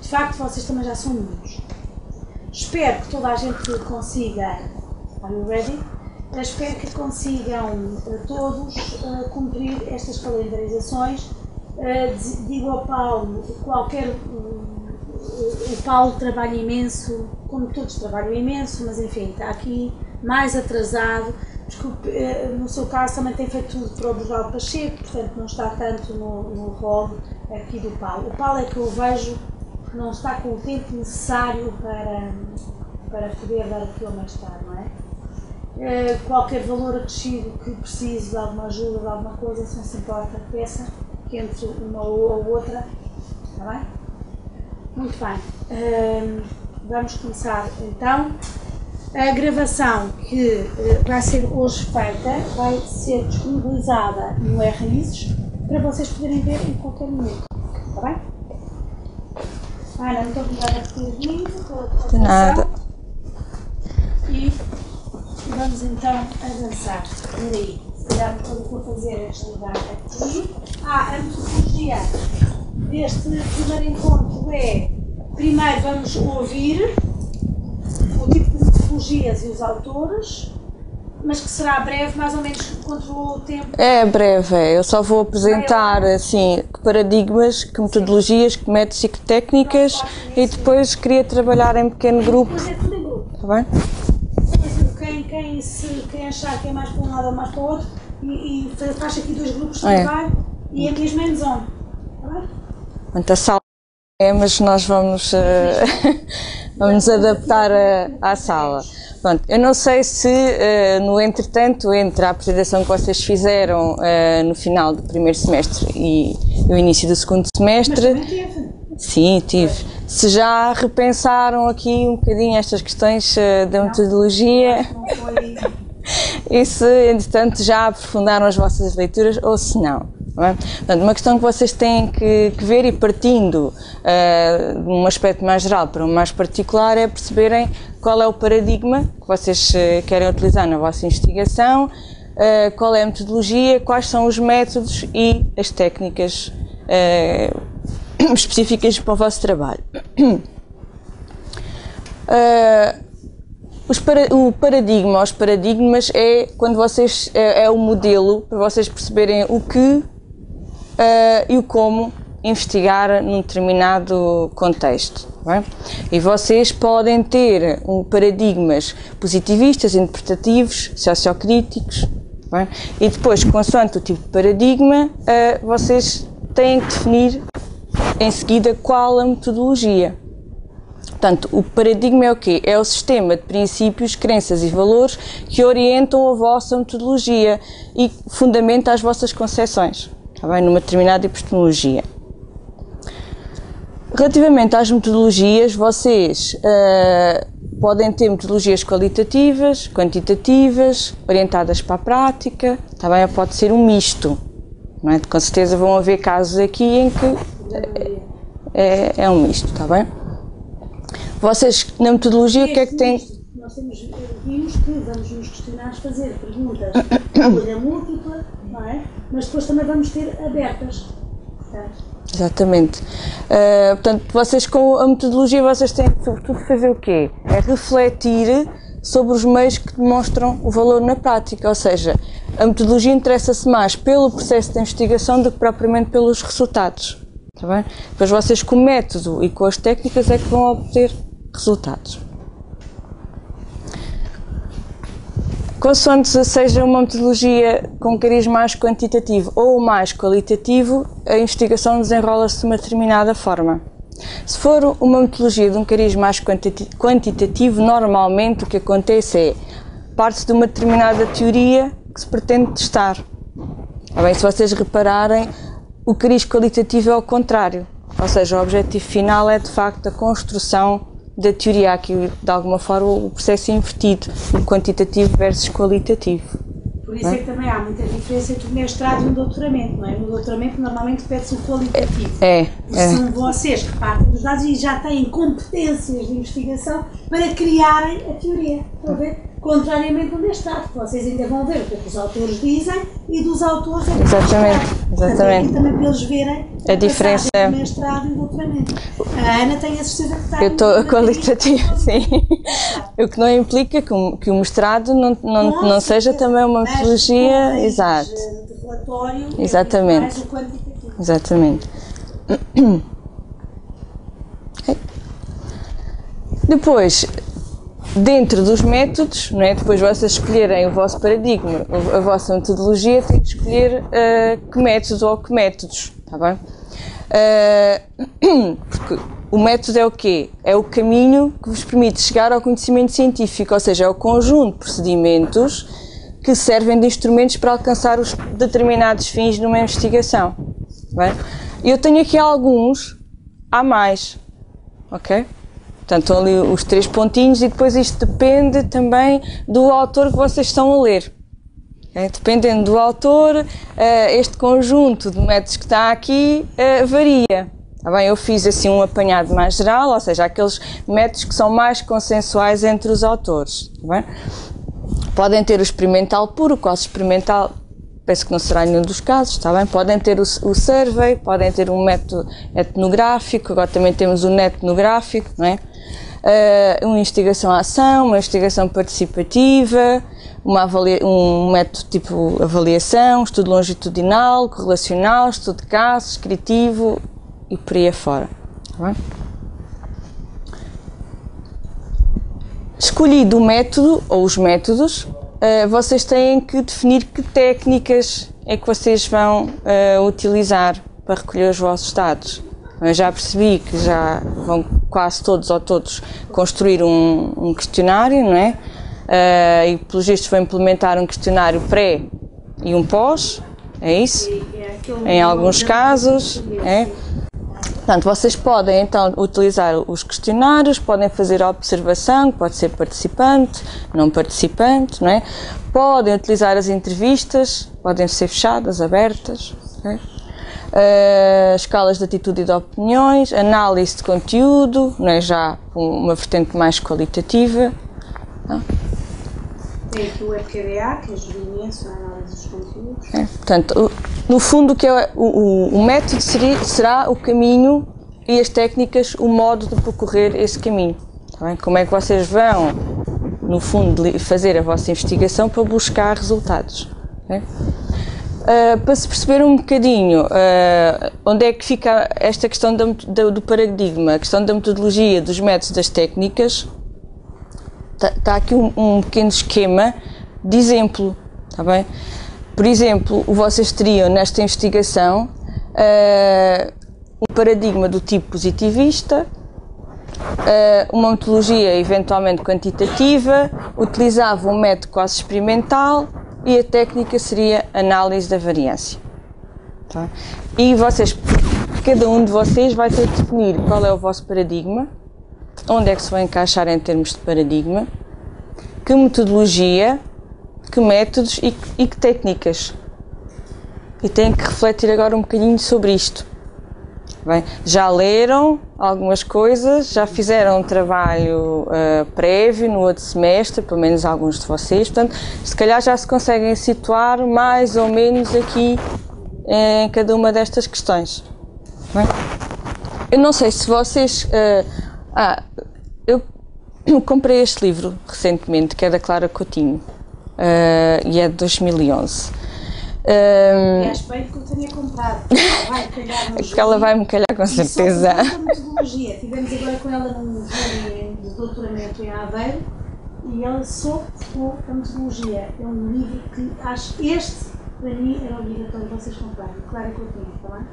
de facto vocês também já são muitos. Espero que toda a gente consiga, are you ready? Espero que consigam todos cumprir estas calendarizações. Digo ao Paulo, o Paulo trabalha imenso, como todos trabalham imenso, mas enfim, está aqui mais atrasado, porque no seu caso também tem feito tudo para o Bordal Pacheco, portanto não está tanto no rol aqui do Paulo. O Paulo é que eu vejo que não está com o tempo necessário para poder dar aquilo mais tarde, não é? Qualquer valor acrescido que precise de alguma ajuda, de alguma coisa, se não se importa, peça, que entre uma ou outra, está bem? Muito bem, vamos começar então. A gravação que vai ser hoje feita vai ser disponibilizada no RISES para vocês poderem ver em qualquer momento, está bem? Ana, muito obrigada por ter vindo, pela participação. De nada. E vamos então avançar. Por aí, se calhar o que eu vou fazer é desligar aqui. A metodologia deste primeiro encontro é: primeiro vamos ouvir o tipo de metodologias e os autores, mas que será breve, mais ou menos controlou o tempo. É breve, eu só vou apresentar assim que paradigmas, que metodologias, que métodos e que técnicas, e depois queria trabalhar em pequeno grupo. Depois é tudo em grupo. Está bem? Quem achar que é mais para um lado ou mais para o outro, e faz aqui dois grupos de trabalho e é mesmo hands-on. Está bem? Portanto, a sala é, mas nós vamos, vamos adaptar à sala. Pronto, eu não sei se, no entretanto, entre a apresentação que vocês fizeram no final do primeiro semestre e o início do segundo semestre... Mas também teve. Sim, tive. Se já repensaram aqui um bocadinho estas questões da metodologia... Não foi... E se, entretanto, já aprofundaram as vossas leituras ou se não. Não é? Portanto, uma questão que vocês têm que ver, e partindo de um aspecto mais geral para um mais particular, é perceberem qual é o paradigma que vocês querem utilizar na vossa investigação, qual é a metodologia, quais são os métodos e as técnicas específicas para o vosso trabalho. O paradigma, os paradigmas é quando vocês, é o modelo para vocês perceberem o que e o como investigar num determinado contexto. Não é? E vocês podem ter paradigmas positivistas, interpretativos, sociocríticos, não é? E depois, consoante o tipo de paradigma, vocês têm que definir em seguida qual a metodologia. Portanto, o paradigma é o quê? É o sistema de princípios, crenças e valores que orientam a vossa metodologia e fundamenta as vossas concepções, está bem? Numa determinada epistemologia. Relativamente às metodologias, vocês podem ter metodologias qualitativas, quantitativas, orientadas para a prática, está bem? Ou pode ser um misto, não é? Com certeza vão haver casos aqui em que é um misto, está bem? Vocês, na metodologia, o que é que têm? Nós vimos que vamos nos questionários fazer perguntas de escolha múltipla, não é? Mas depois também vamos ter abertas. Portanto. Exatamente. Portanto, vocês com a metodologia, vocês têm que, sobretudo, fazer o quê? É refletir sobre os meios que demonstram o valor na prática, ou seja, a metodologia interessa-se mais pelo processo de investigação do que propriamente pelos resultados. Está bem? Depois vocês com o método e com as técnicas é que vão obter resultados. Consoante seja uma metodologia com cariz mais quantitativo ou mais qualitativo, a investigação desenrola-se de uma determinada forma. Se for uma metodologia de um cariz mais quantitativo, normalmente o que acontece é parte de uma determinada teoria que se pretende testar. Está bem? Se vocês repararem, o cariz qualitativo é ao contrário, ou seja, o objetivo final é de facto a construção da teoria, aqui de alguma forma o processo é invertido, o quantitativo versus qualitativo. Por isso é que também há muita diferença entre o mestrado e o doutoramento, não é? No doutoramento normalmente pede-se o qualitativo. São vocês que partem dos dados e já têm competências de investigação para criarem a teoria. Estão a ver? Contrariamente ao mestrado, que vocês ainda vão ver o que é que os autores dizem e dos autores é que Exatamente, exatamente. Portanto, também para eles verem A diferença entre o mestrado e o doutoramento. A Ana tem a certeza que está... Eu estou com a literatura, sim. O que não implica que o mestrado não seja também uma metodologia... Exato. De relatório, exatamente. Mais o quantitativo. Exatamente. Okay. Depois, dentro dos métodos, não é? Depois vocês escolherem o vosso paradigma, a vossa metodologia, têm que escolher que método ou que métodos, está bem? Porque o método é o quê? É o caminho que vos permite chegar ao conhecimento científico, ou seja, é o conjunto de procedimentos que servem de instrumentos para alcançar os determinados fins numa investigação. Bem? Eu tenho aqui alguns a mais, ok? Portanto, estão ali os 3 pontinhos e depois isto depende também do autor que vocês estão a ler. Okay? Dependendo do autor, este conjunto de métodos que está aqui varia. Tá bem? Eu fiz assim um apanhado mais geral, ou seja, aqueles métodos que são mais consensuais entre os autores. Tá bem? Podem ter o experimental puro, o quase experimental, penso que não será nenhum dos casos, está bem? Podem ter o survey, podem ter um método etnográfico, agora também temos o netnográfico, não é? Uma investigação-ação, uma investigação participativa, um método tipo avaliação, estudo longitudinal, correlacional, estudo de casos, descritivo e por aí afora. Tá bem? Escolhido o método ou os métodos, vocês têm que definir que técnicas é que vocês vão utilizar para recolher os vossos dados. Eu já percebi que já vão quase todos ou todos construir um questionário, não é? E pelos vistos vão implementar um questionário pré e um pós, é isso? Em alguns casos, é? Portanto, vocês podem então utilizar os questionários, podem fazer a observação, pode ser participante, não participante, não é? Podem utilizar as entrevistas, podem ser fechadas, abertas, okay? Escalas de atitude e de opiniões, análise de conteúdo, não é? Já uma vertente mais qualitativa. Não? Tem aqui o EPKDA, que ajuda imenso na análise dos conteúdos. Portanto, no fundo, o que é o método será o caminho e as técnicas, o modo de percorrer esse caminho. Tá bem? Como é que vocês vão, no fundo, fazer a vossa investigação para buscar resultados. Okay? Para se perceber um bocadinho onde é que fica esta questão do paradigma, a questão da metodologia, dos métodos, das técnicas, está aqui um pequeno esquema de exemplo, está bem? Por exemplo, vocês teriam nesta investigação um paradigma do tipo positivista, uma metodologia eventualmente quantitativa, utilizavam um método quase experimental e a técnica seria análise da variância. Tá? E cada um de vocês vai ter de definir qual é o vosso paradigma, onde é que se vai encaixar em termos de paradigma, que metodologia, que métodos e que técnicas. E têm que refletir agora um bocadinho sobre isto. Bem, já leram algumas coisas, já fizeram um trabalho prévio no outro semestre, pelo menos alguns de vocês, portanto, se calhar já se conseguem situar mais ou menos aqui em cada uma destas questões. Bem, eu não sei se vocês... eu comprei este livro recentemente, que é da Clara Coutinho, e é de 2011. E acho bem que eu tenha comprado. Ela vai-me calhar com certeza. Metodologia. Tivemos agora com ela num júri de doutoramento em Aveiro e ela só ficou a metodologia. É um livro que acho este, para mim, era obrigatório vocês comprarem. Claro que eu tenho, está bem?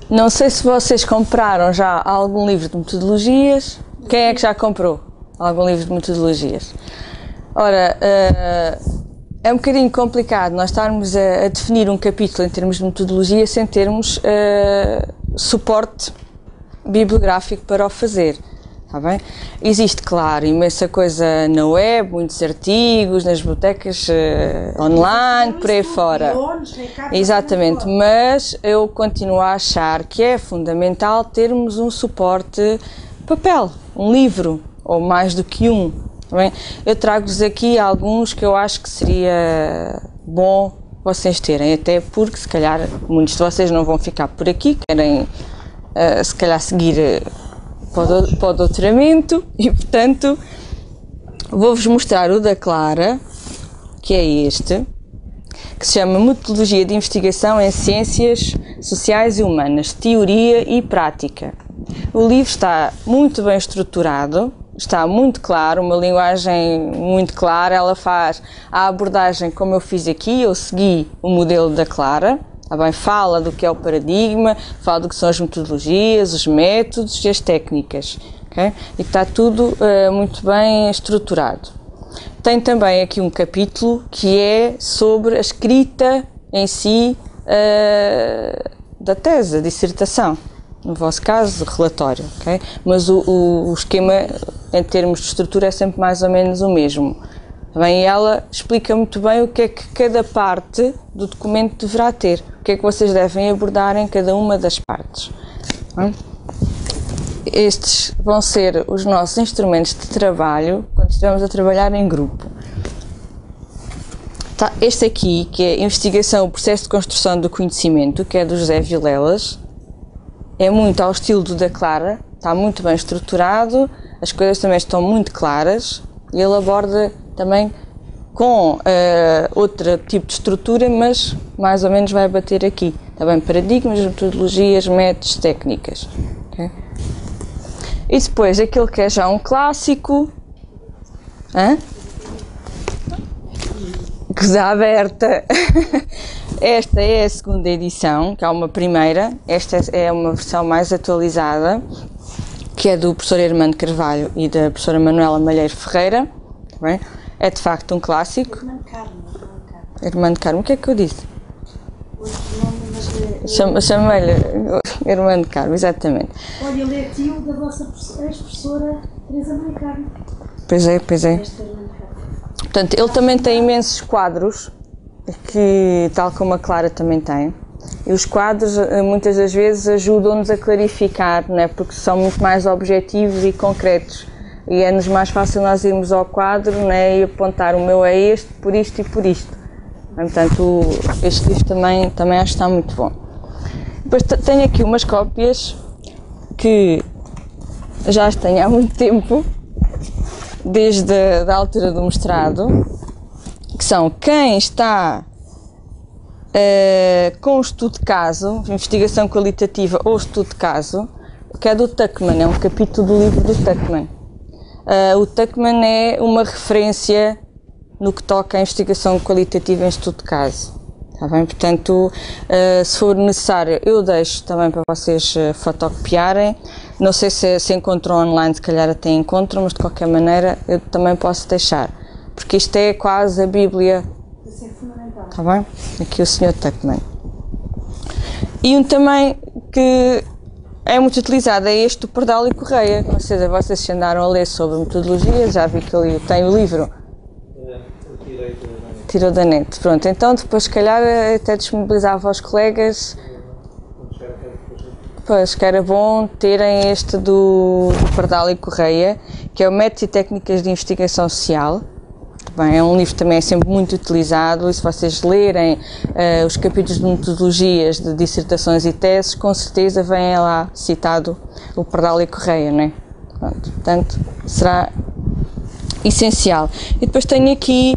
Não sei se vocês compraram já algum livro de metodologias. Quem é que já comprou algum livro de metodologias? Ora, é um bocadinho complicado nós estarmos a definir um capítulo em termos de metodologia sem termos suporte bibliográfico para o fazer, está bem? Existe, claro, imensa coisa na web, muitos artigos, nas bibliotecas online, por aí fora. Exatamente, mas eu continuo a achar que é fundamental termos um suporte papel, um livro, ou mais do que um. Tá bem? Eu trago-vos aqui alguns que eu acho que seria bom vocês terem, até porque se calhar muitos de vocês não vão ficar por aqui, querem se calhar seguir para o doutoramento e portanto vou-vos mostrar o da Clara, que é este, que se chama Metodologia de Investigação em Ciências Sociais e Humanas, Teoria e Prática. O livro está muito bem estruturado, está muito claro, uma linguagem muito clara, ela faz a abordagem como eu fiz aqui, eu segui o modelo da Clara, tá bem? Fala do que é o paradigma, fala do que são as metodologias, os métodos e as técnicas, okay? E está tudo muito bem estruturado. Tem também aqui um capítulo que é sobre a escrita em si da tese, da dissertação. No vosso caso, relatório, ok? Mas o esquema, em termos de estrutura, é sempre mais ou menos o mesmo. Também ela explica muito bem o que é que cada parte do documento deverá ter, o que é que vocês devem abordar em cada uma das partes. Estes vão ser os nossos instrumentos de trabalho quando estivermos a trabalhar em grupo. Este aqui, que é Investigação, o Processo de Construção do Conhecimento, que é do José Vilelas, é muito ao estilo do da Clara, está muito bem estruturado, as coisas também estão muito claras e ele aborda também com outro tipo de estrutura, mas mais ou menos vai bater aqui. Também paradigmas, metodologias, métodos, técnicas. Okay? E depois aquele que é já um clássico, coisa aberta. Esta é a segunda edição, que há uma primeira, esta é uma versão mais atualizada, que é do professor Armando Carvalho e da professora Manuela Malheiro Ferreira, tá bem? É de facto um clássico. Armando Carmo, o que é que eu disse? Chamei-lhe Armando Carmo, exatamente. Olha, ele é tio da vossa ex-professora Teresa Maria Carmo. Pois é. Portanto, ele também tem imensos quadros, que tal como a Clara também tem, e os quadros muitas das vezes ajudam-nos a clarificar, não é? Porque são muito mais objetivos e concretos e é-nos mais fácil nós irmos ao quadro, não é? E apontar o meu é este, por isto e por isto. Portanto, este livro também acho que está muito bom. Depois tenho aqui umas cópias que já as tenho há muito tempo, desde a altura do mestrado, que são quem está com estudo de caso, investigação qualitativa ou estudo de caso, que é do Tuckman, é um capítulo do livro do Tuckman. O Tuckman é uma referência no que toca à investigação qualitativa em estudo de caso. Está bem? Portanto, se for necessário, eu deixo também para vocês fotocopiarem. Não sei se encontram online, se calhar até encontram, mas de qualquer maneira eu também posso deixar. Porque isto é quase a Bíblia. Isso é fundamental. Está bem? Aqui o Sr. Tuckman. E um também que é muito utilizado é este do Pardal e Correia. Ou seja, vocês se andaram a ler sobre metodologia, já vi que ali tem o livro. Tirou da net. Pronto, então depois se calhar até disponibilizava aos colegas. Pois, que era bom terem este do Pardal e Correia, que é o Métodos e Técnicas de Investigação Social. Bem, é um livro que também é sempre muito utilizado e se vocês lerem os capítulos de metodologias de dissertações e teses, com certeza vem lá citado o Pardal e Correia, não é? Pronto, portanto, será essencial. E depois tenho aqui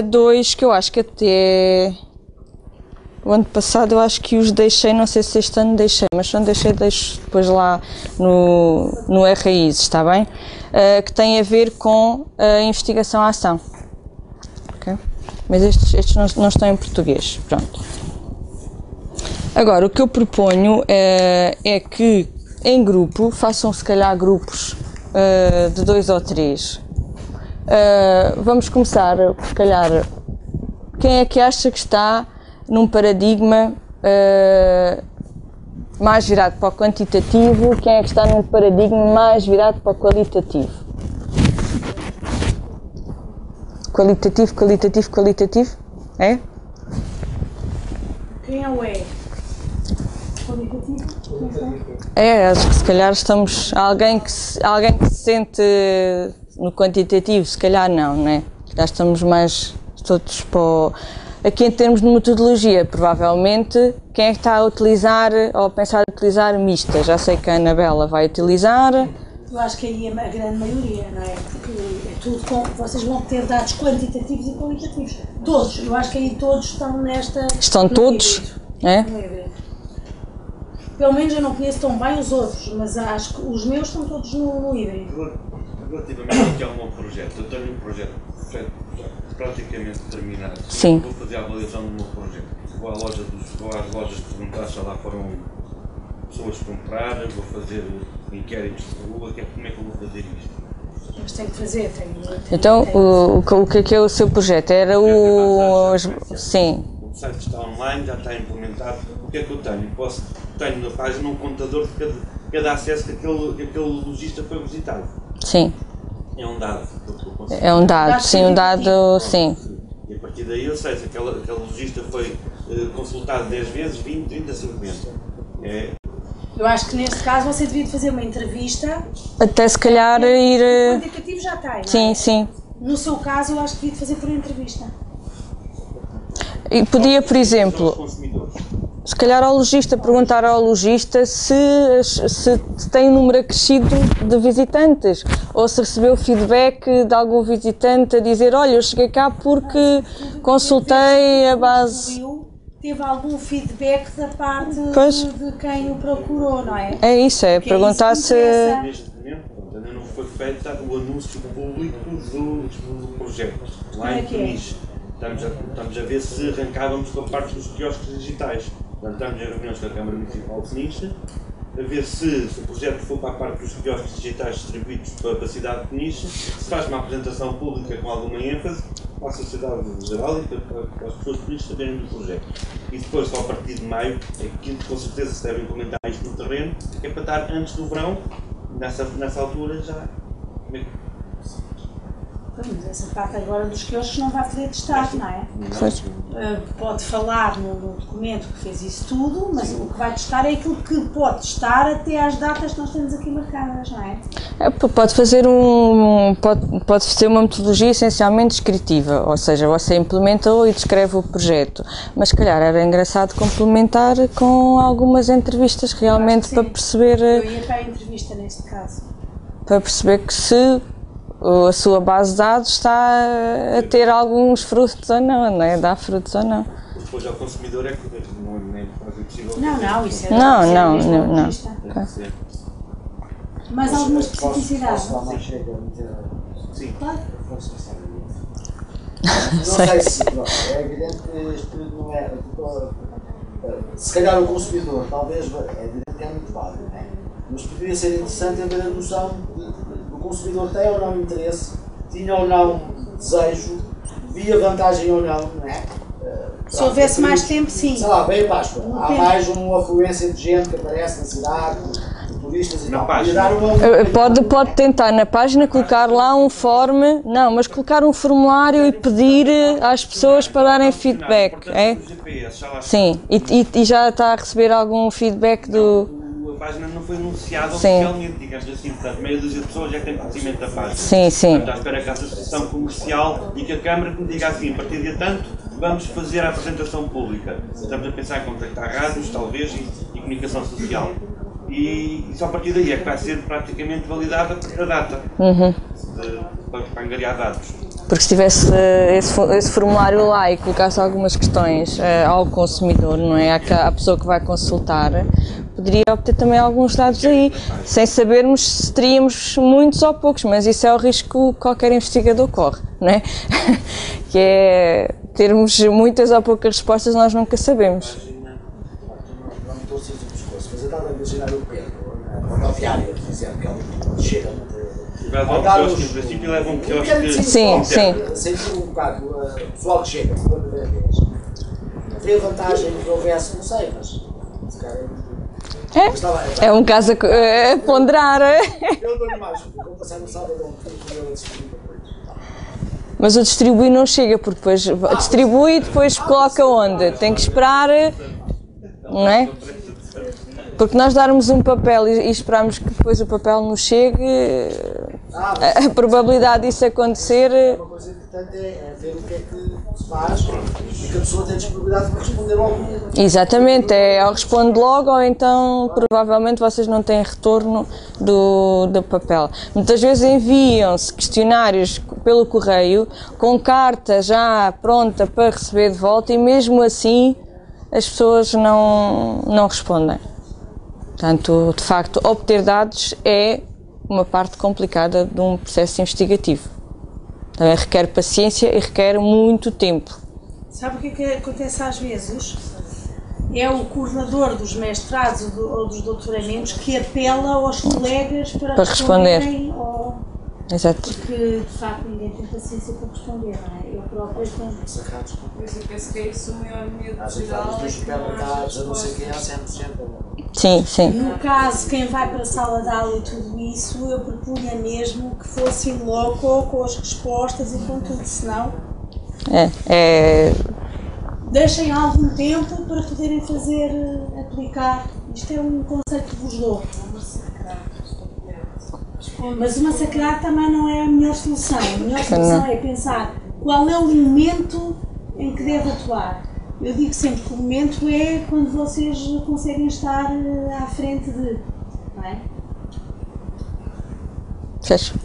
dois que eu acho que até o ano passado eu acho que os deixei, não sei se este ano deixei, mas se não deixo depois lá no Raízes, está bem? Que tem a ver com a investigação à ação. Okay? Mas estes não estão em português. Pronto. Agora, o que eu proponho é que em grupo, façam se calhar grupos de 2 ou 3. Vamos começar, se calhar, quem é que acha que está num paradigma mais virado para o quantitativo, quem é que está num paradigma mais virado para o qualitativo? Qualitativo? É? Quem é o E? Qualitativo? É, acho que se calhar estamos... Alguém que se sente no quantitativo, se calhar não, né? Já estamos mais todos para o... Aqui em termos de metodologia, provavelmente, quem é que está a utilizar ou a pensar em utilizar mista? Já sei que a Anabela vai utilizar. Eu acho que aí a grande maioria, não é? Porque é tudo vocês vão ter dados quantitativos e qualitativos. Todos, eu acho que aí todos estão nesta... Estão todos, é? Pelo menos eu não conheço tão bem os outros, mas acho que os meus estão todos no híbrido. Relativamente ao meu projeto, eu tenho um projeto praticamente terminado. Sim. Vou fazer a avaliação do meu projeto. Vou às lojas perguntar se lá foram pessoas comprar, vou fazer inquéritos de rua, como é que eu vou fazer isto? Mas tem que fazer, Então, o que é o seu projeto? Era o... Sim. O site está online, já está implementado. O que é que eu tenho? Tenho na página um contador de cada acesso que aquele lojista foi visitado. Sim. É um dado. É um dado, sim, um dado, sim. E a partir daí eu sei se aquele lojista foi consultado 10 vezes, 20, 30, 50. Eu acho que neste caso você devia fazer uma entrevista. Até se calhar ir... O quantitativo já tem, não é? Sim, sim. No seu caso eu acho que devia fazer por entrevista. E podia, por exemplo, se calhar ao lojista, perguntar ao lojista se tem um número acrescido de visitantes ou se recebeu feedback de algum visitante a dizer, olha, eu cheguei cá porque consultei a base... Teve algum feedback da parte de quem o procurou, não é? É isso, é perguntar se... Neste momento, ainda não foi feito o anúncio público do projeto, lá em Peniche. Estamos a ver se arrancávamos com a parte dos quiosques digitais. Portanto, estamos em reuniões com a Câmara Municipal de Peniche, a ver se o projeto for para a parte dos quiosques digitais distribuídos para a cidade de Peniche, se faz uma apresentação pública com alguma ênfase para a sociedade geral e para as pessoas de Peniche saberem do projeto. E depois, só a partir de maio, é que com certeza se deve implementar isto no terreno, que é para estar antes do verão, nessa altura já... Mas essa parte agora dos quiosques não vai poder testar, não é? Pode falar no documento que fez isso tudo, mas o que vai testar é aquilo que pode testar até às datas que nós temos aqui marcadas, não é? Pode fazer uma metodologia essencialmente descritiva, ou seja, você implementou e descreve o projeto, mas se calhar era engraçado complementar com algumas entrevistas realmente para perceber... Eu ia para a entrevista neste caso. Para perceber que se a sua base de dados está a ter alguns frutos ou não é? Dá frutos ou não. Depois ao consumidor é que não é possível. Não, isso é... Não. Okay. Mais alguma especificidade? Sim. Claro. Não sei se é evidente que este período não é... Se calhar o consumidor, talvez, é evidente que é muito válido, não é? Mas poderia ser interessante haver a noção do consumidor tem ou não interesse, tinha ou não desejo, via vantagem ou não, não é? Se houvesse mais tempo, sim. Sei lá, bem a Páscoa, há mais uma afluência de gente que aparece na cidade, de turistas e tal. Pode tentar na página colocar lá um form, mas colocar um formulário e pedir às pessoas para darem feedback, é? Sim, e já está a receber algum feedback do... A página não foi anunciada oficialmente, digamos assim, portanto, meia dúzia de pessoas já têm conhecimento da página. Sim. Portanto, à espera que a associação comercial e que a Câmara me diga assim, a partir de tanto, vamos fazer a apresentação pública. Estamos a pensar em contactar rádios, talvez, e comunicação social. E só a partir daí é que vai ser praticamente validada a data para angariar dados. Porque se tivesse esse formulário lá e colocasse algumas questões ao consumidor, não é? À pessoa que vai consultar, poderia obter também alguns dados aí, sem sabermos se teríamos muitos ou poucos, mas isso é o risco que qualquer investigador corre, não é? Que é termos muitas ou poucas respostas, nós nunca sabemos. Não me estou a sentir pescoço, mas eu estava a imaginar o Pedro, a rodoviária, por exemplo, que ele chega no princípio levam um quiosque. Sim. Sentir um bocado o pessoal que chega, pela primeira vez. Teria vantagem que houvesse, não sei, mas se calhar é um caso a ponderar. Eu dou-lhe mais, vou passar no sábado a distribuir. Mas o distribuir não chega, porque depois distribui e depois coloca onde? Tem que esperar, não é? Porque nós darmos um papel e esperarmos que depois o papel nos chegue, a probabilidade disso acontecer... Uma coisa importante é ver o que é que se faz e que a pessoa tem disponibilidade para responder logo. Exatamente, ou responde logo ou então provavelmente vocês não têm retorno do papel. Muitas vezes enviam-se questionários pelo correio com carta já pronta para receber de volta e mesmo assim as pessoas não respondem. Portanto, de facto, obter dados é uma parte complicada de um processo investigativo. Também requer paciência e requer muito tempo. Sabe o que é que acontece às vezes? É o coordenador dos mestrados ou dos doutoramentos que apela aos colegas para responder. Ou... Exato. Porque, de facto, ninguém tem paciência para responder, não é? Eu próprio Eu penso que é isso o maior medo Às geral. vezes, supermercados, a não sei quem, há 100%. Sim, sim. No caso, quem vai para a sala de aula e tudo isso, eu propunha mesmo que fossem logo com as respostas e com tudo, senão deixem algum tempo para poderem aplicar. Isto é um conceito que vos dou. Mas o massacrar também não é a melhor solução. A melhor solução é pensar qual é o momento em que deve atuar. Eu digo sempre que o momento é quando vocês conseguem estar à frente de, não é? Fecho.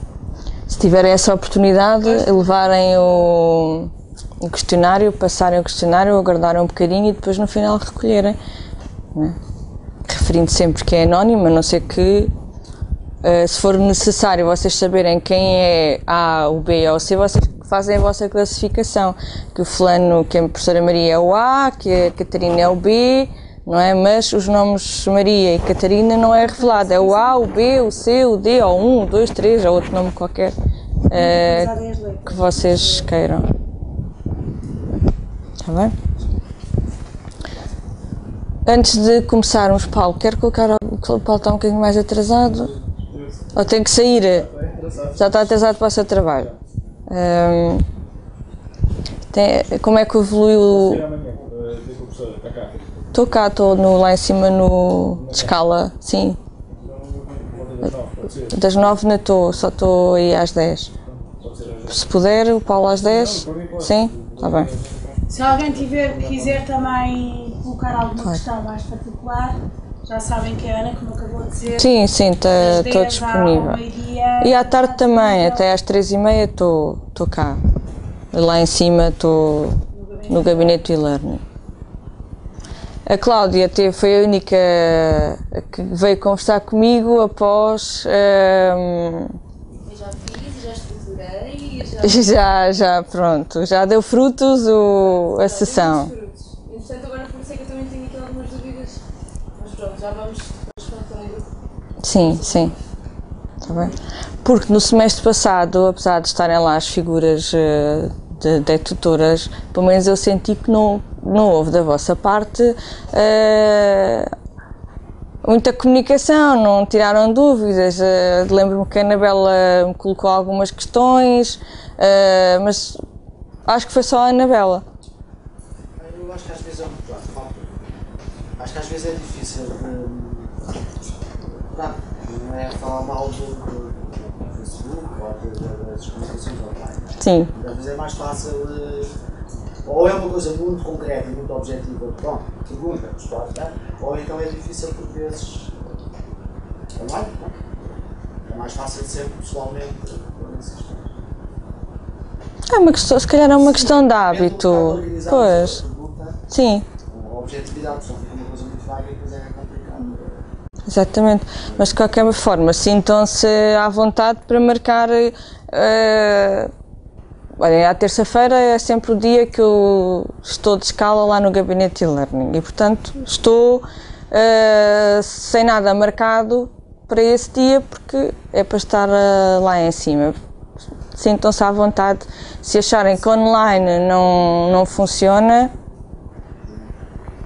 Se tiverem essa oportunidade, levarem o questionário, passarem o questionário, aguardarem um bocadinho e depois no final recolherem. Não é? Referindo sempre que é anónimo, a não ser que, se for necessário vocês saberem quem é A, o B ou o C, vocês fazem a vossa classificação, que o fulano, que a professora Maria é o A, que a Catarina é o B, não é? Mas os nomes Maria e Catarina não é revelado, é o A, o B, o C, o D, ou 1, 2, 3, ou outro nome qualquer que vocês queiram. Está bem? Antes de começarmos, Paulo, quero colocar o Paulo está um bocadinho mais atrasado, ou tem que sair, já está atrasado para o seu trabalho. Como é que evoluiu? Estou cá, estou lá em cima de escala, sim. Das 9 não estou, só estou aí às 10. Se puder, o Paulo às 10, sim? Está bem. Se alguém quiser também colocar alguma questão mais particular, já sabem que a Ana, como acabou de dizer, sim, estou disponível. E à tarde também, até às 3h30 estou cá. Lá em cima estou no gabinete e-learning. A Cláudia foi a única que veio conversar comigo após... Eu já fiz, já estruturei, já pronto, já deu frutos a sessão. Entretanto, agora por isso é que eu também tenho aqui algumas dúvidas, mas pronto, já vamos responder. Sim, está bem. Porque no semestre passado, apesar de estarem lá as figuras de tutoras, pelo menos eu senti que não houve da vossa parte muita comunicação, não tiraram dúvidas. Lembro-me que a Anabela me colocou algumas questões, mas acho que foi só a Anabela. Eu acho que às vezes é muito claro. Acho que às vezes é difícil. Não é falar mal do Facebook ou das comunicações online. Sim. Às vezes é mais fácil. Ou é uma coisa muito concreta e muito objetiva, pronto, pergunta, resposta, ou então é difícil por vezes online. É mais fácil de ser pessoalmente. É uma questão, se calhar é uma questão de hábito. Pois. Sim. A objetividade só fica uma coisa muito vaga e depois é complicado. Exatamente. Mas de qualquer forma, sintam-se à vontade para marcar. Olha, à terça-feira é sempre o dia que eu estou de escala lá no gabinete e-learning e, portanto, estou sem nada marcado para esse dia porque é para estar lá em cima. Sintam-se à vontade. Se acharem que online não funciona,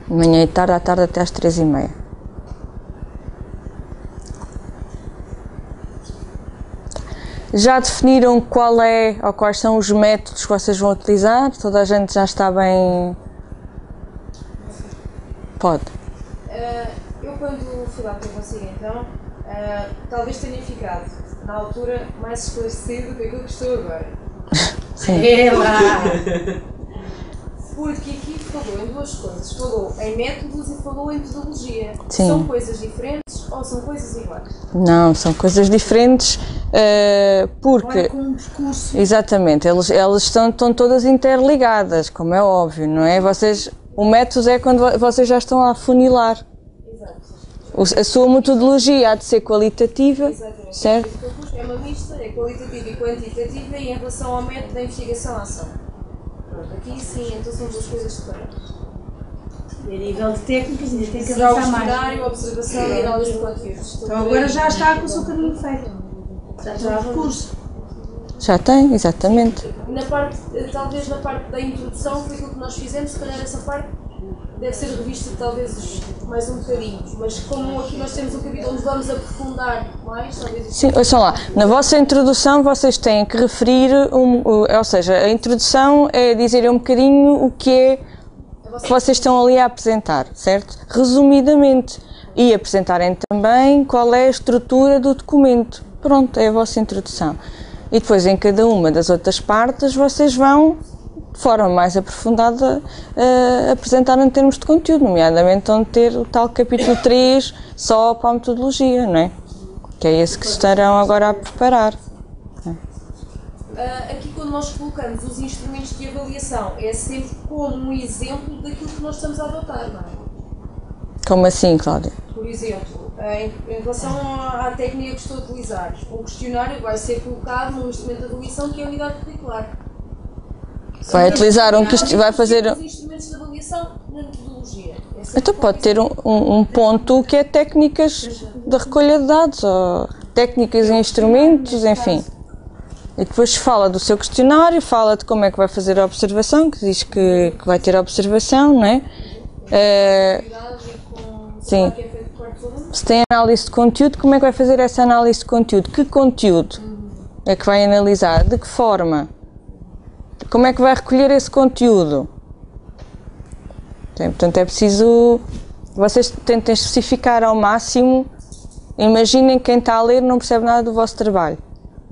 de manhã e tarde, à tarde até às 3h30. Já definiram qual é ou quais são os métodos que vocês vão utilizar? Toda a gente já está bem... Pode. Eu quando fui lá para consigo então, talvez tenha ficado na altura, mais esclarecido do que aquilo que estou agora. Porque aqui falou em duas coisas. Falou em métodos e falou em metodologia. Sim. São coisas diferentes ou são coisas iguais? Não, são coisas diferentes porque... Com um percurso. Exatamente, elas estão todas interligadas, como é óbvio, não é? O método é quando vocês já estão a afunilar. Exato. A sua metodologia há de ser qualitativa, Exatamente. certo? É uma mista, é qualitativa e quantitativa e em relação ao método da investigação-ação. Pronto, aqui sim, então são duas coisas separadas. E a nível de técnicas ainda tem que Será o avançar mais. questionário, observação e análise de conteúdos. Então agora já está com o seu caminho feito. Já está no recurso. Já tem, exatamente. Talvez na parte da introdução foi aquilo que nós fizemos, se calhar essa parte deve ser revista talvez mais um bocadinho, mas como aqui nós temos um capítulo onde vamos aprofundar mais, talvez... Sim, ouçam lá, na vossa introdução vocês têm que referir, ou seja, a introdução é dizer um bocadinho o que é que vocês estão ali a apresentar, certo? Resumidamente. E apresentarem também qual é a estrutura do documento. Pronto, é a vossa introdução. E depois em cada uma das outras partes vocês vão, de forma mais aprofundada, apresentar em termos de conteúdo, nomeadamente onde ter o tal capítulo 3 só para a metodologia, não é? Que é esse que se estarão agora a preparar. Aqui quando nós colocamos os instrumentos de avaliação, é sempre como um exemplo daquilo que nós estamos a adotar, não é? Como assim, Cláudia? Por exemplo, em relação à técnica que estou a utilizar, o questionário vai ser colocado num instrumento de avaliação que é a unidade curricular. Vai utilizar vai fazer... Os instrumentos de avaliação na metodologia. Então pode ter um ponto que é técnicas de recolha de dados, ou técnicas e instrumentos, enfim. E depois fala do seu questionário, fala de como é que vai fazer a observação, que diz que vai ter a observação, não é? Sim. Se tem análise de conteúdo, como é que vai fazer essa análise de conteúdo? Que conteúdo é que vai analisar? De que forma? Como é que vai recolher esse conteúdo? Portanto, é preciso... Vocês tentem especificar ao máximo. Imaginem que quem está a ler não percebe nada do vosso trabalho,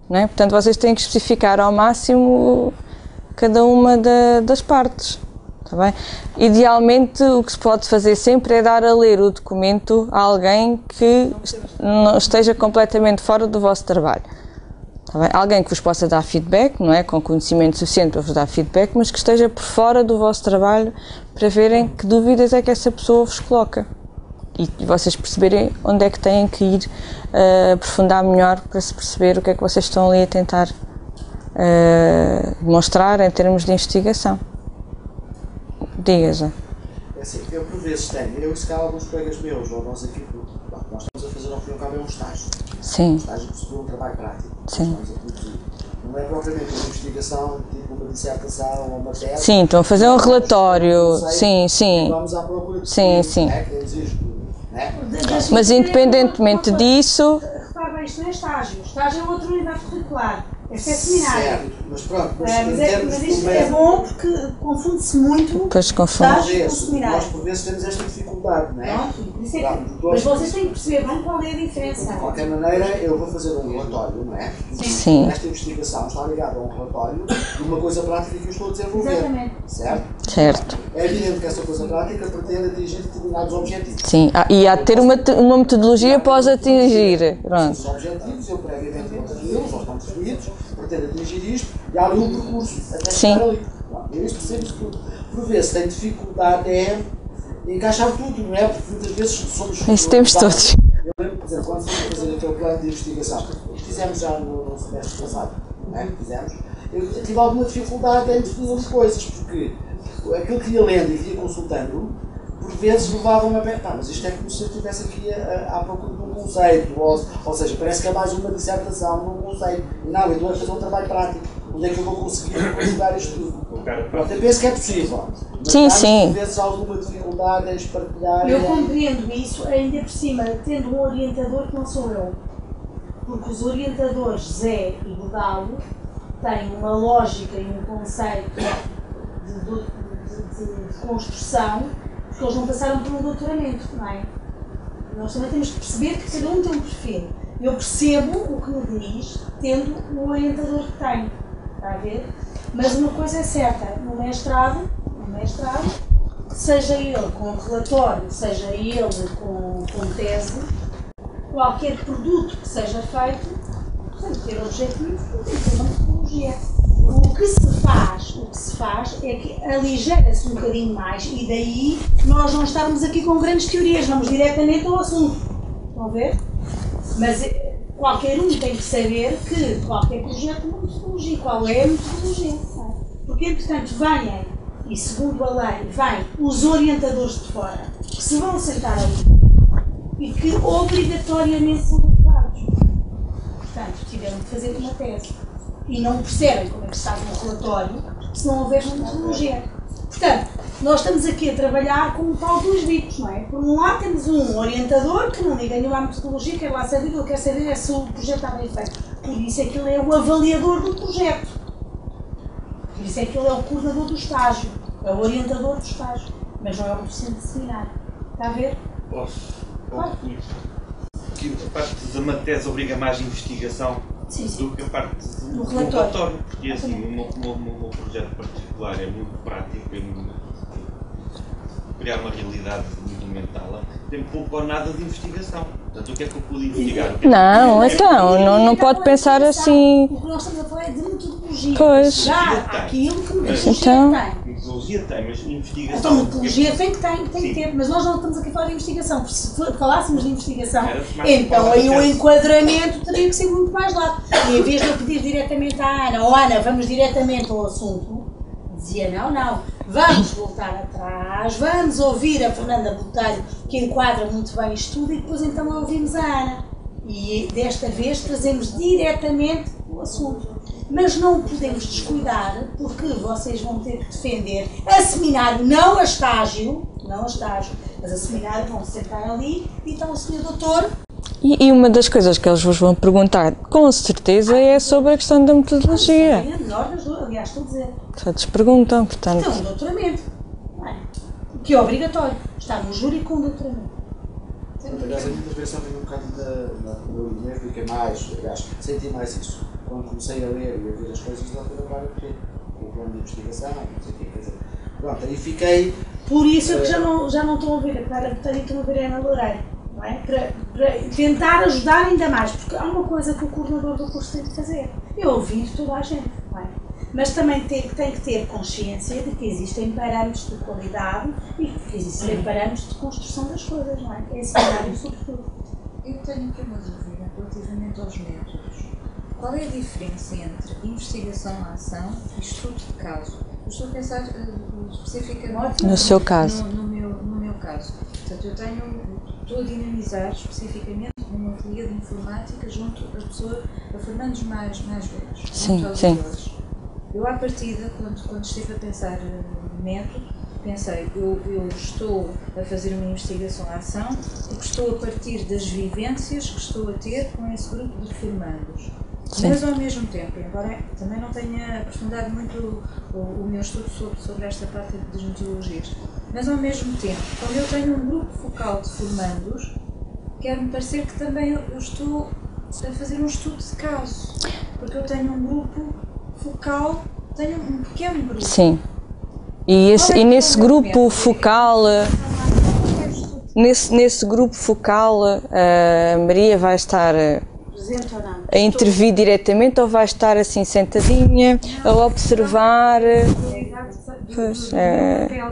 não é? Portanto, vocês têm que especificar ao máximo cada uma das partes. Está bem? Idealmente, o que se pode fazer sempre é dar a ler o documento a alguém que não esteja completamente fora do vosso trabalho. Está bem? Alguém que vos possa dar feedback, não é? Com conhecimento suficiente para vos dar feedback, mas que esteja por fora do vosso trabalho para verem que dúvidas é que essa pessoa vos coloca. E vocês perceberem onde é que têm que ir aprofundar melhor para se perceber o que é que vocês estão ali a tentar demonstrar em termos de investigação. Diga já. É assim, eu por vezes tenho, eu e se calhar alguns colegas meus, ou nós aqui, nós estamos a fazer ao fim e ao cabo um estágio. Sim. Um estágio que se um trabalho prático. Sim. Estamos a produzir. Não é propriamente uma investigação, tipo uma dissertação ou uma tese. Sim, estão a fazer um relatório. Sim, sim. Vamos à procura de sim, tudo, sim. Né? Que existe, né? Mas independentemente disso... Repara bem, isto não é estágio. Estágio é outra unidade curricular. Este é seminário. Certo, mas pronto, Mas em termos de isto é bom porque confunde-se muito. Depois confunde. Estágio com seminário. Nós por vezes temos esta dificuldade, não é? Pronto, por isso é Claro, que, mas vocês têm que perceber bem qual é a diferença. De qualquer maneira, eu vou fazer um relatório, não é? Sim. Esta investigação está ligada a um relatório de uma coisa prática que eu estou a desenvolver. Exatamente. Certo? Certo. É evidente que essa coisa prática pretende atingir determinados objetivos. Sim. E há de ter uma metodologia após atingir. Pronto. Esses objetivos, eu previamente vou defini-los, ou estão definidos, pretendo atingir isto, e há ali um percurso até Sim. chegar ali. Eu isso percebo isso tudo. Por vezes tenho dificuldade em encaixar tudo, não é? Porque muitas vezes somos... Isso temos todos. Eu lembro, por exemplo, quando fomos fazer aquele plano de investigação, que fizemos já no semestre passado, não é? Fizemos, eu tive alguma dificuldade em definir coisas, porque aquilo que ia lendo e que ia consultando, por vezes levava-me a pensar, mas isto é como se eu estivesse aqui à procura de um conceito, ou seja, parece que é mais uma dissertação num conceito. E não, eu estou a fazer um trabalho prático. Onde é que eu vou conseguir conjugar isto tudo? Eu penso que é possível. Mas Sim, sim. Por vezes há alguma dificuldade em espartilhar. Eu compreendo isso, ainda por cima, tendo um orientador que não sou eu. Porque os orientadores Zé e Godalo têm uma lógica e um conceito de construção, porque eles não passaram por um doutoramento, não é? Nós também temos que perceber que cada um tem um perfil. Eu percebo o que me diz, tendo o orientador que tenho, está a ver? Mas uma coisa é certa, no mestrado, seja ele com relatório, seja ele com tese, qualquer produto que seja feito tem que ter objetivo e tem que ter uma metodologia. O que se faz é que aligera-se um bocadinho mais e daí nós não estamos aqui com grandes teorias, vamos diretamente ao assunto. Estão a ver? Mas qualquer um tem que saber que qualquer projeto tem uma metodologia. Qual é a metodologia? Porque, entretanto, venham, e segundo a lei, vêm os orientadores de fora, que se vão sentar ali e que obrigatoriamente são aprovados. Portanto, tiveram de fazer uma tese. E não percebem como é que se faz um relatório se não houver uma metodologia. Portanto, nós estamos aqui a trabalhar com o tal dos bicos, não é? Por um lado temos um orientador que não liga nenhuma metodologia, quer lá saber, ele quer saber é se o projeto está bem feito. Por isso é que ele é o avaliador do projeto. Por isso é que ele é o coordenador do estágio, é o orientador do estágio, mas não é o docente de seminário. Está a ver? Posso? Claro. Que a parte da uma tese obriga mais investigação do que a parte do relatório. Porque assim, o meu projeto particular é muito prático, é muito criar uma realidade muito mental, tem pouco ou nada de investigação. Portanto, o que é que eu pude investigar? Não, então, não pode pensar assim. O que nós estamos a falar é de metodologia. Pois. Aquilo que metodologia Então, tem. Metodologia tem, mas investigação. Então, metodologia tem que ter, mas nós não estamos aqui a falar de investigação. Se falássemos de investigação, então aí o enquadramento teria que ser muito mais largo. E em vez de eu pedir diretamente à Ana, Ana, vamos diretamente ao assunto, dizia não, vamos voltar atrás, vamos ouvir a Fernanda Botelho, que enquadra muito bem isto tudo, e depois então ouvimos a Ana. E desta vez trazemos diretamente o assunto. Mas não o podemos descuidar, porque vocês vão ter que defender a seminário, não a estágio, mas a seminário vão sentar ali e então o senhor doutor. E uma das coisas que eles vos vão perguntar, com certeza, é sobre a questão da metodologia. É a menor das duas, aliás, estou a dizer. Todos perguntam, portanto. Então, um doutoramento, não é? Que é obrigatório, está no júri com um doutoramento. Aliás, a minha intervenção vem um bocado da linha, fiquei mais, aliás, senti mais isso. Quando comecei a ler e a ver as coisas, não foi agora o plano de investigação, não sei o que, quer dizer. Pronto, aí fiquei. Por isso é que já não estou a ouvir a Clara Botelho e estou a ouvir a Ana Loureiro, não é? Para tentar ajudar ainda mais, porque há uma coisa que o coordenador do curso tem que fazer, é ouvir toda a gente, não é? Mas também tem que ter consciência de que existem parâmetros de qualidade e que existem parâmetros de construção das coisas, não é? É seminário sobretudo. Eu tenho aqui uma dúvida relativamente aos métodos. Qual é a diferença entre investigação à ação e estudo de caso? Eu estou a pensar especificamente no seu caso. No meu caso. Portanto, estou a dinamizar especificamente um ateliê de informática junto a formandos mais velhos. Sim. Eu, à partida, quando estive a pensar no método, pensei, eu estou a fazer uma investigação à ação porque estou a partir das vivências que estou a ter com esse grupo de formandos. Sim. Mas ao mesmo tempo, embora também não tenha aprofundado muito o meu estudo sobre esta parte das metodologias, mas ao mesmo tempo, quando eu tenho um grupo focal de formandos, quero-me parecer que também eu estou a fazer um estudo de caso, porque eu tenho um grupo focal, tenho um pequeno grupo. Sim. E nesse grupo focal, nesse grupo focal, a Maria vai estar a intervir diretamente ou vai estar assim sentadinha, a observar? Pois,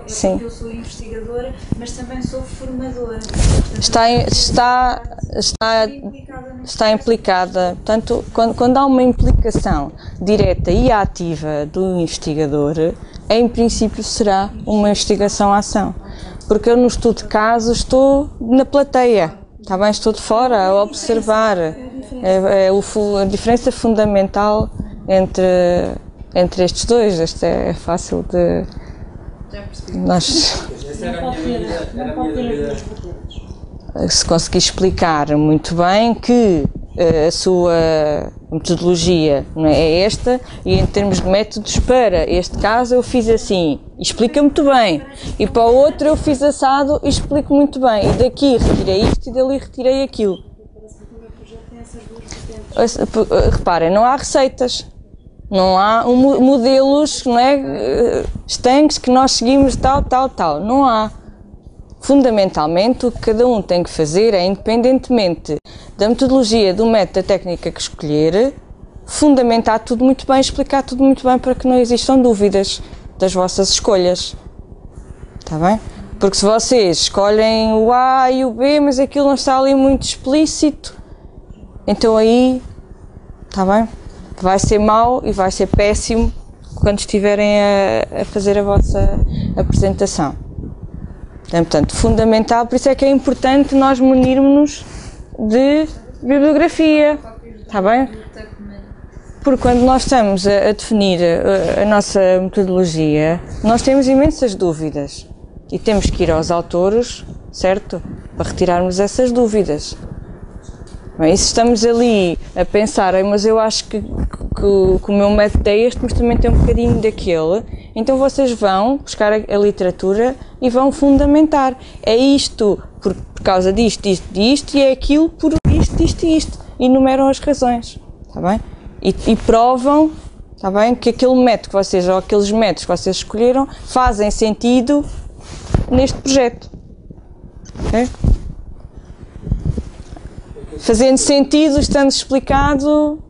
sim. Eu sou investigadora, mas também sou formadora. Está implicada. Portanto, quando há uma implicação direta e ativa do investigador, em princípio será uma investigação-ação. Porque eu no estudo de caso estou na plateia, está bem? Estou de fora a observar. A diferença fundamental entre estes dois. Este é fácil de... Se conseguir explicar muito bem que a sua metodologia não é esta, e em termos de métodos, para este caso eu fiz assim, explica muito bem, e para o outro eu fiz assado e explico muito bem, e daqui retirei isto e dali retirei aquilo. reparem, não há receitas, não há modelos, não é, estanques que nós seguimos tal, não há. Fundamentalmente, o que cada um tem que fazer é, independentemente da metodologia, do método, da técnica que escolher, fundamentar tudo muito bem, explicar tudo muito bem para que não existam dúvidas das vossas escolhas. Está bem? Porque se vocês escolhem o A e o B, mas aquilo não está ali muito explícito, então aí, está bem? Vai ser mau e vai ser péssimo quando estiverem a fazer a vossa apresentação. Portanto, fundamental, por isso é que é importante nós munirmos-nos de bibliografia, está bem? Porque quando nós estamos a definir a nossa metodologia, nós temos imensas dúvidas e temos que ir aos autores, certo? Para retirarmos essas dúvidas. Bem, e se estamos ali a pensar, mas eu acho que o meu método é este, mas também tem um bocadinho daquele, então vocês vão buscar a literatura e vão fundamentar. É isto por causa disto, disto, e é aquilo por isto e isto. E enumeram as razões, está bem? E provam, está bem, que aquele método que vocês, ou aqueles métodos que vocês escolheram, fazem sentido neste projeto. Okay? Fazendo sentido, estando explicado.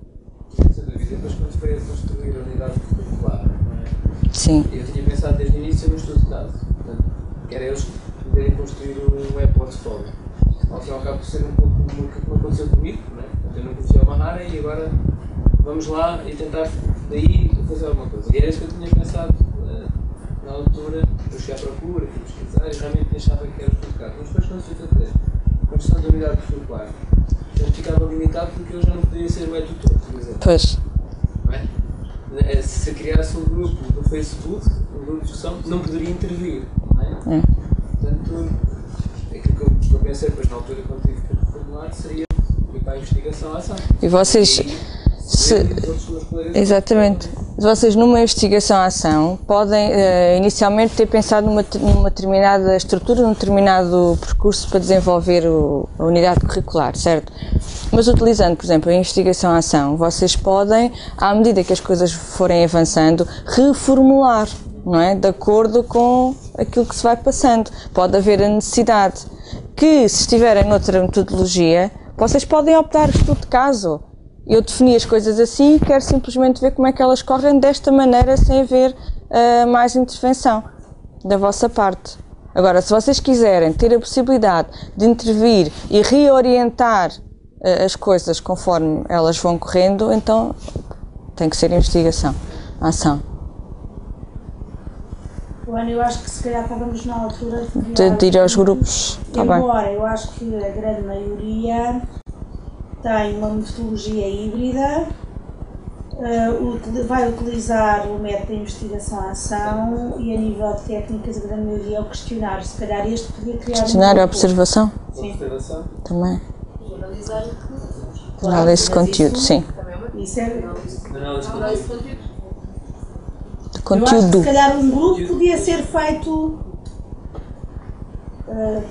Depois, quando foi a construir a unidade curricular, não é? Sim. Eu tinha pensado desde o início no estudo de caso. Portanto, que era eles poderem construir um e-portfólio. Ao fim e ao cabo, por ser um pouco como aconteceu comigo, não é? Portanto, eu não conhecia uma rara e agora vamos lá e tentar daí fazer alguma coisa. E era isso que eu tinha pensado na altura. Eu cheguei à procura, fui pesquisar e realmente achava que era o estudo de caso. Mas depois, quando fui fazer a construção da unidade curricular, eu ficava limitado porque eu já não podia ser o e-tutor, por exemplo. Pois. Não é? Se criasse um grupo do Facebook, um grupo de discussão, não poderia intervir, não é? Portanto, aquilo que eu pensei depois na altura quando tive que reformular seria ir para a investigação à ação. E vocês, exatamente, vocês numa investigação à ação podem inicialmente ter pensado numa determinada estrutura, num determinado percurso para desenvolver a unidade curricular, certo? Mas utilizando, por exemplo, a investigação à ação, vocês podem, à medida que as coisas forem avançando, reformular, não é? De acordo com aquilo que se vai passando. Pode haver a necessidade que, se estiverem noutra metodologia, vocês podem optar por estudo de caso. Eu defini as coisas assim e quero simplesmente ver como é que elas correm desta maneira sem haver mais intervenção da vossa parte. Agora, se vocês quiserem ter a possibilidade de intervir e reorientar as coisas conforme elas vão correndo, então tem que ser investigação, ação. Bueno, eu acho que se calhar estávamos na altura de ir aos grupos, está bem. Embora eu acho que a grande maioria tem uma metodologia híbrida, vai utilizar o método de investigação à ação e a nível de técnicas a grande maioria é o questionário. Se calhar este podia criar questionário, observação? Sim. Também. Analisar Análise de conteúdo, sim. Isso é... análise de conteúdo. De conteúdo. Eu acho que se calhar um grupo podia ser feito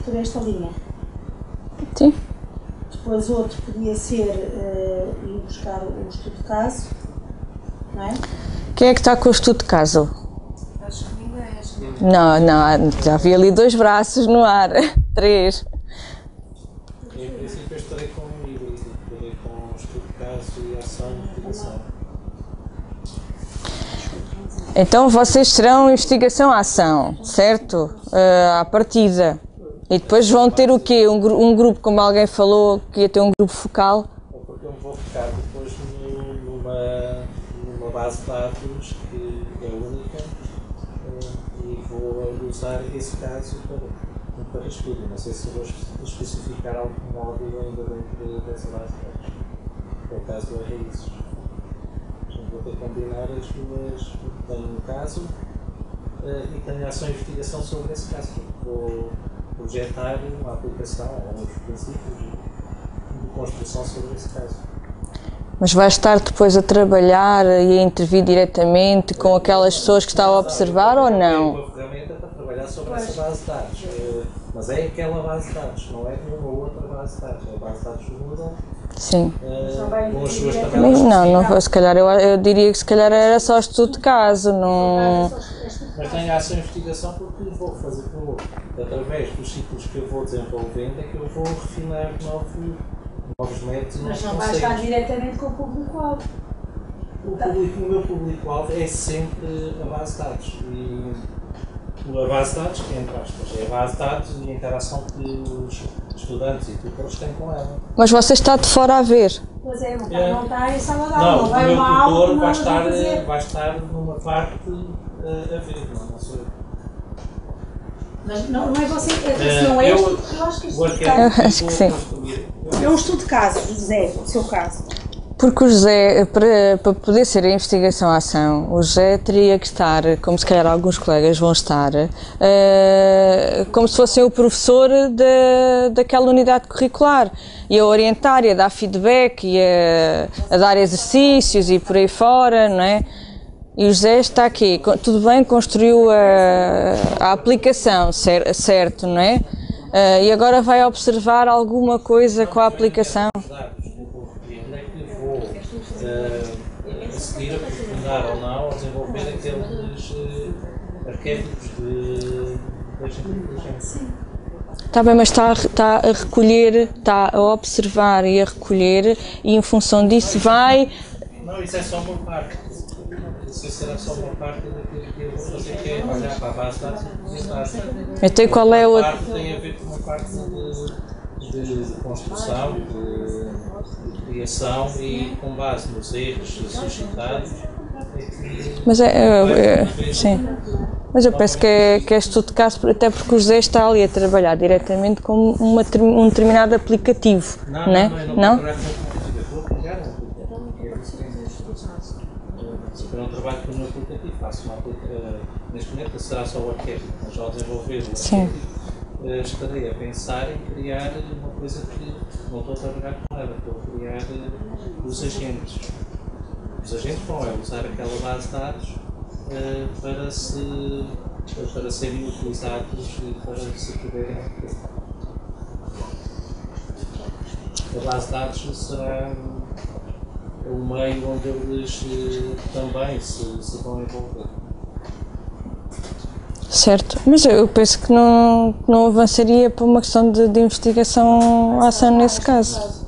por esta linha. Sim. Depois outro podia ser ir buscar o estudo de caso, não é? Quem é que está com o estudo de caso? Acho que ninguém. Não, já vi ali 2 braços no ar, 3. Em princípio eu estarei com um híbrido, estarei com estudo de caso e ação e investigação. Então vocês terão investigação à ação, certo? À partida. E depois vão ter o quê? Um grupo, como alguém falou, que ia ter um grupo focal? Porque eu me vou focar depois numa base de dados que é única e vou usar esse caso para estudo. Não sei se vou especificar algum módulo ainda dentro dessa base de dados. É o caso das raízes. Vou ter que combinar as duas. Tenho um caso e tenho ação e investigação sobre esse caso. Vou projetar uma aplicação ou uns princípios de construção sobre esse caso. Mas vai estar depois a trabalhar e a intervir diretamente com aquelas pessoas que estão a observar ou não? Uma ferramenta para trabalhar sobre essa base de dados, mas é aquela base de dados, não é nenhuma outra base de dados. A base de dados do Moodle Sim. Com as suas Mas tabelas. não, se calhar eu diria que se calhar era só estudo de caso, não... Mas tenho essa investigação porque vou fazer, através dos ciclos que eu vou desenvolvendo, é que eu vou refinar novos métodos e Mas novos não vai estar conceitos. diretamente com o público-alvo. O meu público-alvo é sempre a base de dados. E a base de dados, que entre aspas, é a base de dados e a interação que os estudantes e tutores têm com ela. Mas você está de fora a ver. Pois é, não está em sala de aula, Não, não o vai meu uma aula, tutor não vai estar numa parte a ver, não sou eu. Mas não é você, não é eu acho que O isto arquétipo acho que sim. é um estudo de caso, José, o seu caso. Porque o José, para poder ser a investigação à ação, o José teria que estar, como se calhar alguns colegas vão estar, como se fosse o professor daquela unidade curricular, e a orientar, e a dar feedback, e a dar exercícios e por aí fora, não é? E o José está aqui, tudo bem, construiu a aplicação, certo, não é? E agora vai observar alguma coisa com a aplicação. A seguir aprofundar ou não, a desenvolver aqueles arquétipos das inteligências. Está bem, mas está a recolher, está a observar e a recolher, e em função disso vai... Não, isso é só uma parte. Isso será só uma parte daquilo que eu vou fazer, que é olhar para a base de dados e dados. Então qual é o outro? Parte tem a ver com uma parte de construção, de criação e com base nos erros suscitados. Mas sim. Mas eu penso que é estudo de caso, até porque o José está ali a trabalhar diretamente com um determinado aplicativo, não é? Não? Eu não trabalho com um aplicativo, faço uma aplicação. Neste momento será só o arquétipo, mas ao desenvolver o arquétipo, estarei a pensar em criar uma coisa que não estou a trabalhar com ela, estou a criar os agentes. Os agentes vão usar aquela base de dados para serem utilizados e para se poderem. A base de dados será o meio onde eles também se vão envolver. Certo, mas eu penso que não avançaria para uma questão de investigação à ação nesse caso.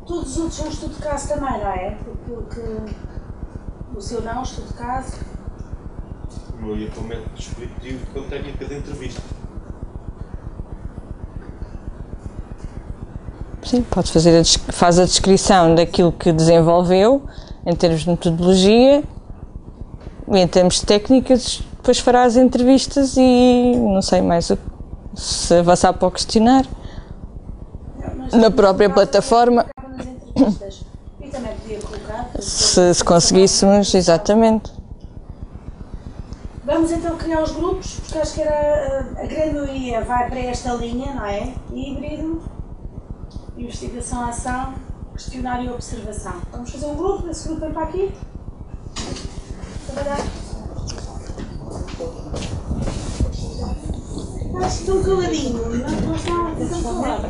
Todos os outros são estudo de caso também, não é? Porque o seu não, estudo de caso. Eu ia para o método descritivo com técnica de entrevista. Sim, faz a descrição daquilo que desenvolveu, em termos de metodologia, e em termos de técnicas, depois fará as entrevistas e não sei mais se avançar para o questionário. Na própria plataforma. E também podia colocar. Se conseguíssemos, exatamente. Vamos então criar os grupos, porque acho que a grande maioria vai para esta linha, não é? Híbrido, investigação, ação, questionário e observação. Vamos fazer um grupo, esse grupo vem para aqui. Trabalhar. Acho que estão caladinhos, não estão a falar.